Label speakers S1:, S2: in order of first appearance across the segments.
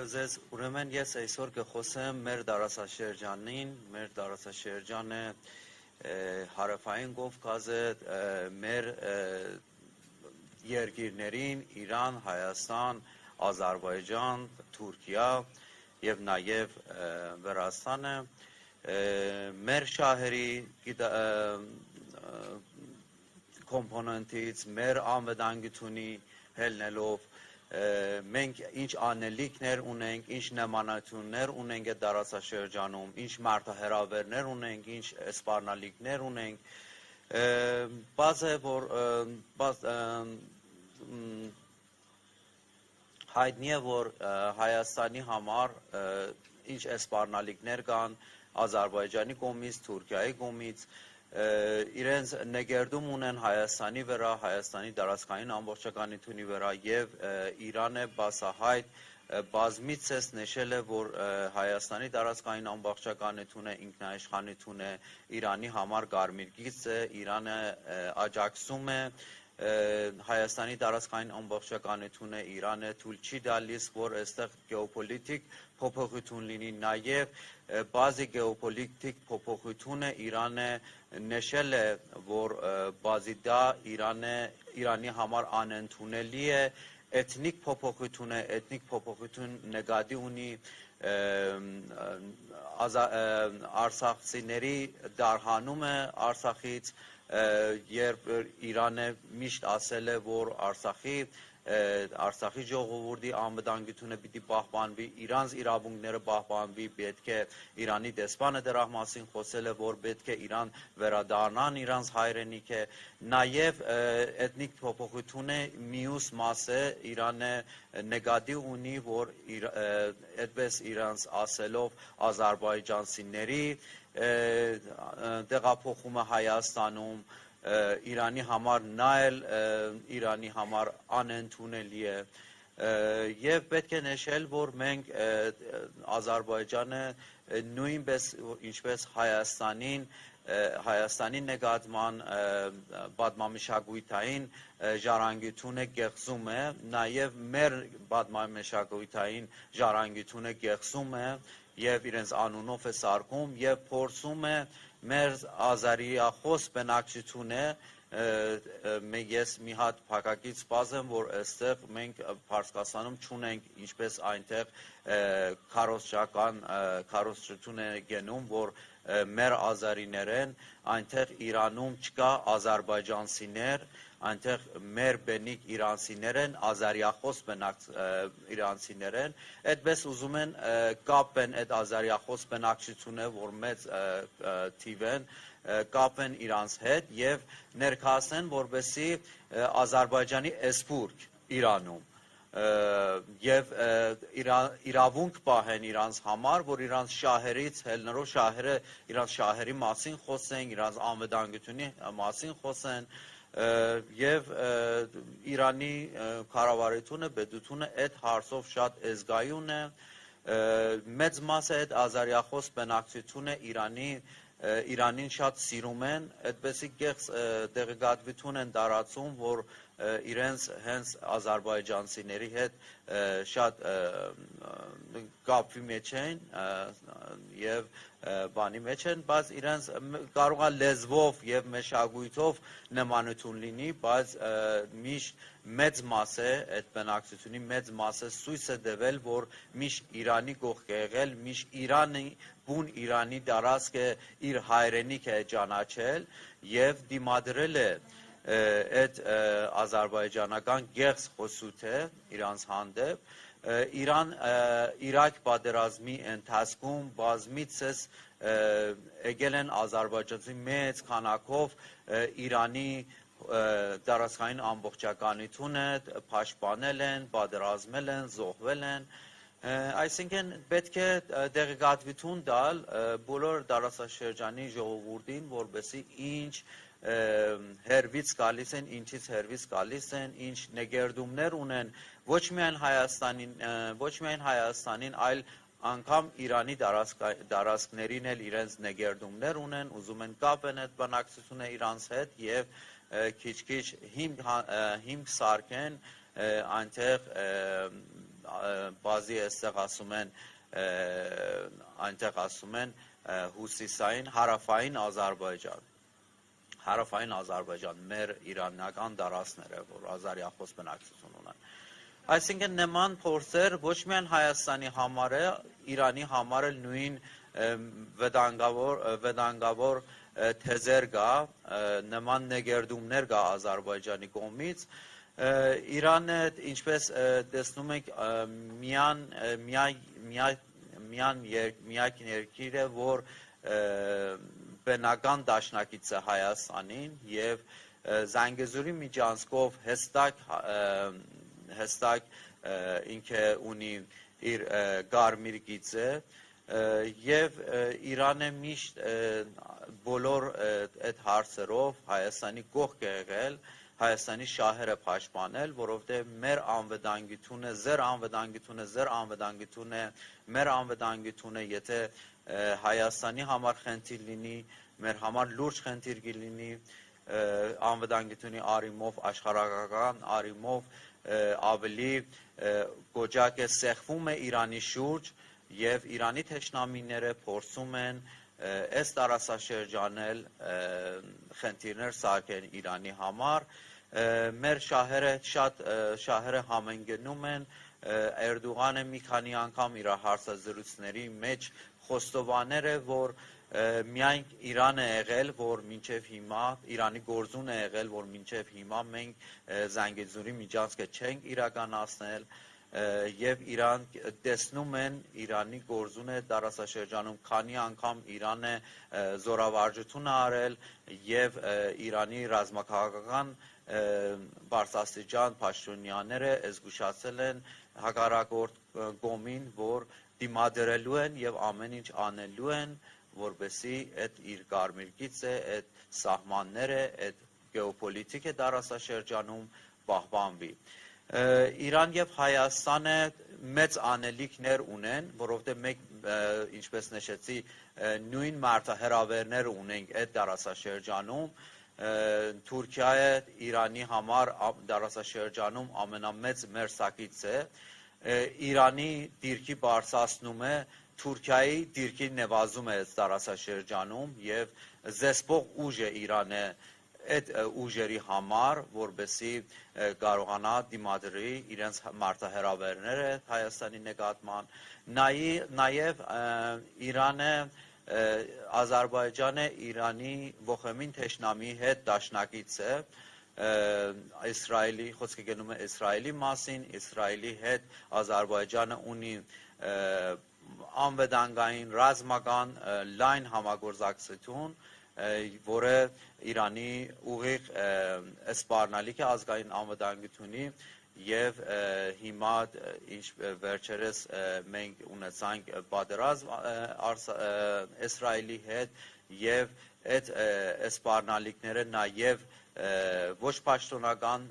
S1: Բարոզես, ուրեմն ես այսօր կխոսեմ մեր դարասաշրջանը հարավային Կովկասը, մեր երկիրներին, Իրան, Հայաստան, Ադրբեջան, Թուրքիա եւ նաեւ Վրաստանը, մեր շահերի կոմպոնենտից, մեր անվտանգությունի հելնելով մենք ինչ անելիքներ ունենք, ինչ նմանություններ ունենք այդ դարասաշրջանում, ինչ մարտահրավերներ ունենք, ինչ սպառնալիքներ ունենք, բաց է, որ հայտնի է, որ Հայաստանի համար ինչ սպառնալիքներ կան Ադրբեջանի կողմից, Թուրքիայի կողմից, իրենց նկերդում ունեն Հայաստանի վրա, Հայաստանի տարածքային ամբողջականությունի վրա եւ Իրանը բացահայտ բազմիցս նշել է, որ Հայաստանի տարածքային ամբողջականությունը, ինքնաիշխանությունը Իրանի համար կարմիր գիծ է, Իրանը աջակցում է Հայաստանի տարածքային ամբողջականությունը, Իրանը թույլ չի տալիս, որ այստեղ գեոպոլիտիկ փոփոխություն լինի, նաև բազի գեոպոլիտիկ փոփոխությունը Իրանը նշել է, որ բազի դա Իրանի համար անընդունելի է, էթնիկ փոփոխություն նկատի ունի արցախցիների դարհանումը Արցախից, երբ Իրանը միշտ ասել է, որ Արցախի ժողովրդի անվտանգությունը պիտի պահպանվի, իրանց իրավունքները պահպանվի, պետք է Իրանի դեսպանը դրա մասին խոսել է, որ պետք է Իրան վերադառնան իրանց հայրենիքը, նաև էթնիկ փոփոխությունը մյուս մասը Իրանը նկատի ունի, որ այդպես իրանց ասելով ադրբեջանցիների տեղափոխումը Հայաստանում Իրանի համար նայել Իրանի համար անընդունելի է եւ պետք է նշել, որ մենք Ադրբեջանը նույնպես ինչպես Հայաստանի նկատման պատմամշակութային ժառանգությունը կեղծում է, նաև մեր պատմամշակութային ժառանգությունը կեղծում է եւ իրենց անունով է սարքում եւ փորձում է մեր ազարիախոս բնակչությունը ես մի հատ փակակից բազեմ, որ այստեղ մենք Փարսկաստանում չունենք ինչպես այնտեղ քարոզչություն է գնում, որ մեր ազարիներեն այնտեղ Իրանում չկա ադրբեջանցիներ, այնտեղ մեր բնիկ իրանցիներ են, ազարիախոս իրանցիներ են, այդպես ուզում են կապեն այդ ազարիախոս բնակչությունը, որ մեծ թիվ են, կապեն իրանց հետ եւ ներկայացնեն, որպեսզի Ադրբեջանի էսպուրք Իրանում եւ իրավունք պահեն իրանց համար, որ իրանց շահերից հելնելով շահերը իրանց շահերի մասին խոսեն, իրանց անվտանգությունի մասին խոսեն եւ Իրանի կառավարությունը, պետությունը այդ հարցով շատ ազգայուն է, մեծ մասը այդ ազարիախոս բնակչությունը Իրանին շատ սիրում են, այդպեսի կեղծ տեղեկատվություն են տարածում, որ իրենց հենց ադրբեջանցիների հետ շատ կապի մեջ են եւ բանի մեջ են, բայց իրենց կարող է լեզվով եւ մշակույթով նմանություն լինի, բայց միշտ մեծ մասը այդ բնակչությունի մեծ մասը ցույց է տվել, որ միշտ Իրանի կողք է եղել, միշտ բուն Իրանի տարածքը իր հայրենիք է ճանաչել եւ դիմադրել է այդ ադրբեջանական գեղձ խոսութե իրանց հանդեպ Իրաք պատերազմի ընթացքում բազմիցս եկել են ադրբեջանցի մեծ քանակով Իրանի տարածքային ամբողջականությունը պաշտպանել են, պատերազմել են, զոհվել են, այսինքն պետք է տեղեկատվություն տալ բոլոր տարածաշրջանի ժողովրդին, որպեսզի ինչ հերվից գալիս են, ինչից հերվից գալիս են, ինչ նկերդումներ ունեն ոչ միայն Հայաստանին, այլ անգամ Իրանի տարածքներին էլ իրենց նկերդումներ ունեն, ուզում են կապեն այդ բնակչությունը իրանց հետ եւ քիչ-քիչ հիմք սարքեն այնտեղ բազի այստեղ ասում են այնտեղ ասում են հյուսիսային հարավային Ադրբեջան մեր իրանական դարասները որ ազարիախոս բնակչություն ունեն այսինքն նման փորձեր ոչ միայն Հայաստանի համար է Իրանի համար էլ նույն վտանգավոր թեզեր կա նման նեգերդումներ կա Ադրբեջանի կողմից Իրանը ինչպես տեսնում եք միակ երկիր է որ բնական դաշնակից է Հայաստանին եւ Զանգեզուրի միջանցքով հստակ ինքը ունի իր գարմիր գիծը եւ Իրանը միշտ բոլոր այդ հարցերով Հայաստանի կողք է եղել Հայաստանի շահերը պաշտպանել, որովհետև մեր անվտանգությունը, ձեր անվտանգությունը, մեր անվտանգությունը, եթե Հայաստանի համար խնդիր լինի, մեր համար լուրջ խնդիր լինի, անվտանգությունի առումով, աշխարհական առումով ավելի կոճակ է սեղվում է Իրանի շուրջ եւ Իրանի թշնամիները փորձում են այս տարածաշրջանել խնդիրներ սարքեն Իրանի համար մեր շահերը համընկնում են Էրդողանը մի քանի անգամ իր հարցազրույցների մեջ խոստովանել է որ միայն Իրանը եղել որ մինչև հիմա Իրանի գործուն է եղել որ մինչև հիմա մենք Զանգեզուրի միջանցքը չենք իրականացնել եւ Իրան տեսնում են Իրանի գործունը տարածաշրջանում քանի անգամ Իրանը զորավարժություն արել եւ Իրանի ռազմաքաղաքական բարձրաստիճան պաշտոնյաները զգուշացել են հակառակորդ կողմին որ դիմադրելու են եւ ամեն ինչ անելու են որպեսզի այդ իր կարմիր գիծը այդ սահմանները այդ գեոպոլիտիկը տարածաշրջանում պահպանվի Իրան եւ Հայաստանը մեծ անելիքներ ունեն, որովհետեւ մենք ինչպես նշեցի նույն մարտահրավերներ ունենք այդ տարածաշրջանում Թուրքիայը Իրանի համար տարածաշրջանում ամենամեծ մերձակից է Իրանի դիրքի բարձրացնում է Թուրքիայի դիրքի նվազում է այդ տարածաշրջանում եւ զեսպող ուժ է Իրանը այդ ուժերի համար, որպեսզի կարողանա դիմադրի իրենց մարտահրավերները Հայաստանի նկատմամբ, նաև Իրանը Ադրբեջանը Իրանի ողջամին թշնամի հետ դաշնակից է Իսրայելի խոսքը գնում է Իսրայելի մասին, Իսրայելի հետ Ադրբեջանը ունի անվտանգային ռազմական լայն համագործակցություն որը Իրանի ուղիղ սպառնալիք է ազգային անվտանգությունի եւ հիմա ինչ վերջերս մենք ունեցանք պատերազմ Իսրայելի հետ եւ այդ սպառնալիքները նաեւ ոչ պաշտոնական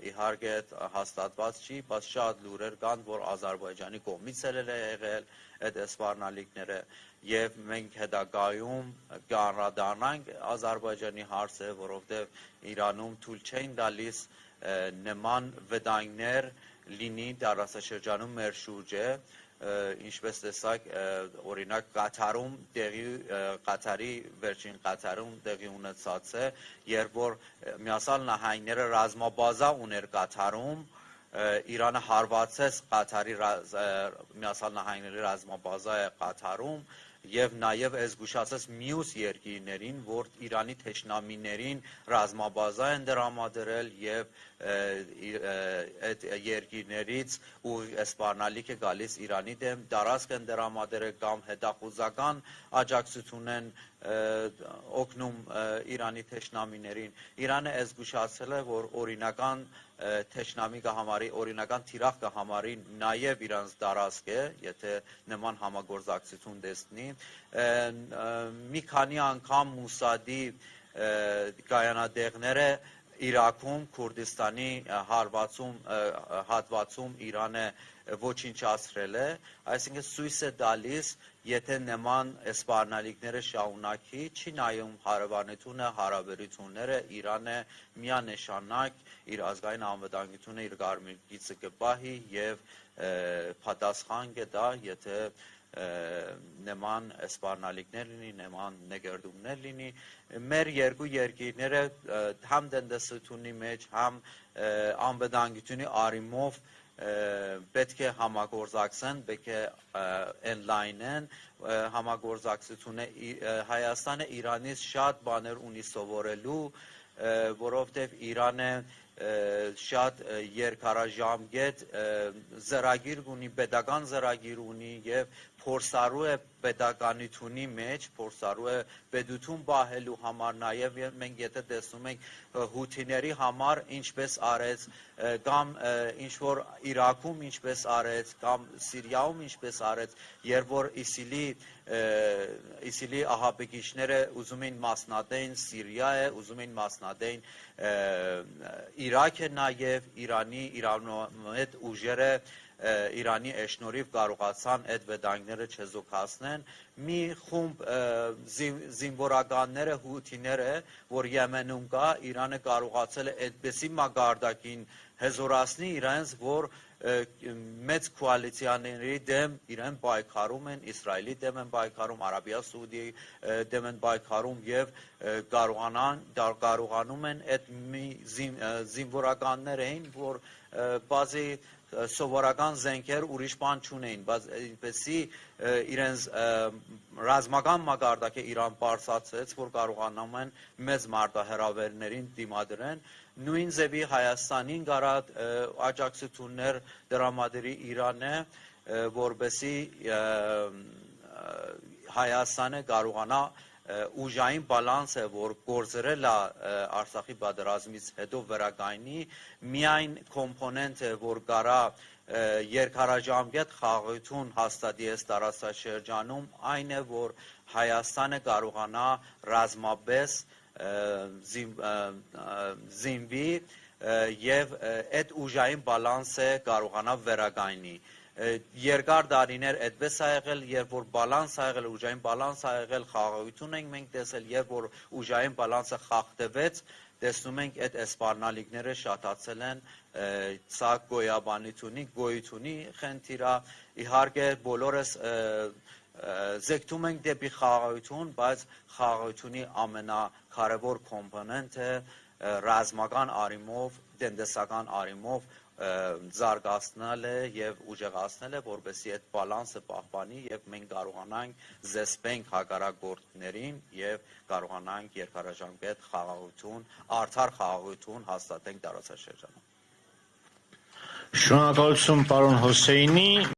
S1: իհարկե հաստատված չի, բայց շատ լուրեր կան, որ Ադրբեջանի կողմից էլ է եղել այդ սպառնալիքները եւ մենք հետագայում կանդրադառնանք Ադրբեջանի հարցը, որովհետեւ Իրանում թույլ չեն տալիս նման վտանգներ լինի տարածաշրջանում մեր շուրջը ինչպես տեսակ օրինակ Կատարի վերջին Կատարում տեղի ունեցած է երբ որ Միացյալ Նահանգները ռազմաբազա ուներ Կատարում Իրանը հարվածեց Կատարի Միացյալ Նահանգների ռազմաբազա է Կատարում եւ նաեւ զգուշացած մյուս երկիրներին որ Իրանի թշնամիներին ռազմաբազա են դրամադրել եւ այդ երկիրներից ու սպառնալիք է գալիս Իրանի դեմ դարաշք են դրամադրել կամ հետախուզական աջակցություն են օգնում Իրանի թշնամիներին Իրանը զգուշացել է որ օրինական թշնամի կհամարի օրինական թիրախ կհամարի նաև իրանց դարաշք է, եթե նման համագործակցություն տեսնի, մի քանի անգամ Մուսադի կայանատեղները Իրաքում, Քուրդիստանի հատվածում Իրանը ոչնչացրել է, այսինքն ցույց է տալիս, եթե նման սպառնալիքները շարունակի, չի նայում հարևանությունը, հարաբերությունները, Իրանը միանշանակ իր ազգային անվտանգությունը իր գարմիրգիծը կպահի եւ պատասխան կտա, եթե նման սպառնալիքներ լինի, նման նկերտումներ լինի, մեր երկու երկիրները համ տնտեսությունի մեջ, համ անվտանգությունի առումով պետք է համագործակցեն, պետք է ընդլայնեն համագործակցությունը Հայաստանը Իրանից շատ բաներ ունի սովորելու, որովհետև Իրանը շատ երկարաժամկետ ծրագիր ունի, պետական ծրագիր ունի եւ փորձառու է պետականությունի մեջ, փորձառու է պետություն պահելու համար, նաեւ մենք եթե տեսնում ենք հութիների համար ինչպես արեց, կամ ինչ որ Իրաքում ինչպես արեց, կամ Սիրիայում ինչպես արեց, երբ որ ISIL-ի ահաբեկիչները ուզում էին մասնատեն Սիրիա, ուզում էին մասնատեն Իրաք է նաև Իրանոհետ ուժերը Իրանի էշնորհիվ կարողացան այդ վտանգները չեզոքացնեն, մի խումբ զինվորականները, հութիները, որ Եմենում կա, Իրանը կարողացել է այդպիսի մակարդակին հզորացնի իրենց, որ մեծ կոալիցիաների դեմ իրեն պայքարում են, Իսրայելի դեմ են պայքարում, Արաբիա Սաուդիայի դեմ են պայքարում եւ կարողանում են այդ զինվորականներ էին, որ բազի սովորական զենքեր ուրիշ բան չունեին, բայց այնպեսի իրենց ռազմական մակարդակը Իրան բարձրացրեց, որ կարողանում են մեծ մարտահրավերներին դիմադրեն, նույն ձևի Հայաստանին գարած աջակցություններ դրամադրի Իրանը, որպեսզի Հայաստանը կարողանա ուժային բալանսը, որ գործրել է Արցախի պատերազմից հետո վերականգնի, միայն կոմպոնենտը, որ կարա երկարաժամկետ խաղաղություն հաստատի այս տարածաշրջանում, այն է, որ Հայաստանը կարողանա ռազմապես զինվի եւ այդ ուժային բալանսը կարողանա վերականգնի։ Երկար տարիներ այդպես ա եղել, երբ որ բալանս ա եղել, ուժային բալանս ա եղել, խաղաղություն ենք մենք տեսել, երբ որ ուժային բալանսը խախտվեց, տեսնում ենք այդ սպառնալիքները շատացել են, սա գոյությունի խնդիր է, իհարկե բոլորս զեկտում ենք դեպի խաղաղություն, բայց խաղաղությունի ամենակարևոր կոմպոնենտը ռազմական առումով, տնտեսական առումով զարգացնել է եւ ուժեղացնել է, որպեսզի այդ բալանսը պահպանի եւ մենք կարողանանք զսպենք հակառակորդներին եւ կարողանանք երկարաժամկետ խաղաղություն, արդար խաղաղություն հաստատենք տարածաշրջանում։
S2: Շնորհակալություն պարոն Հոսեյնի։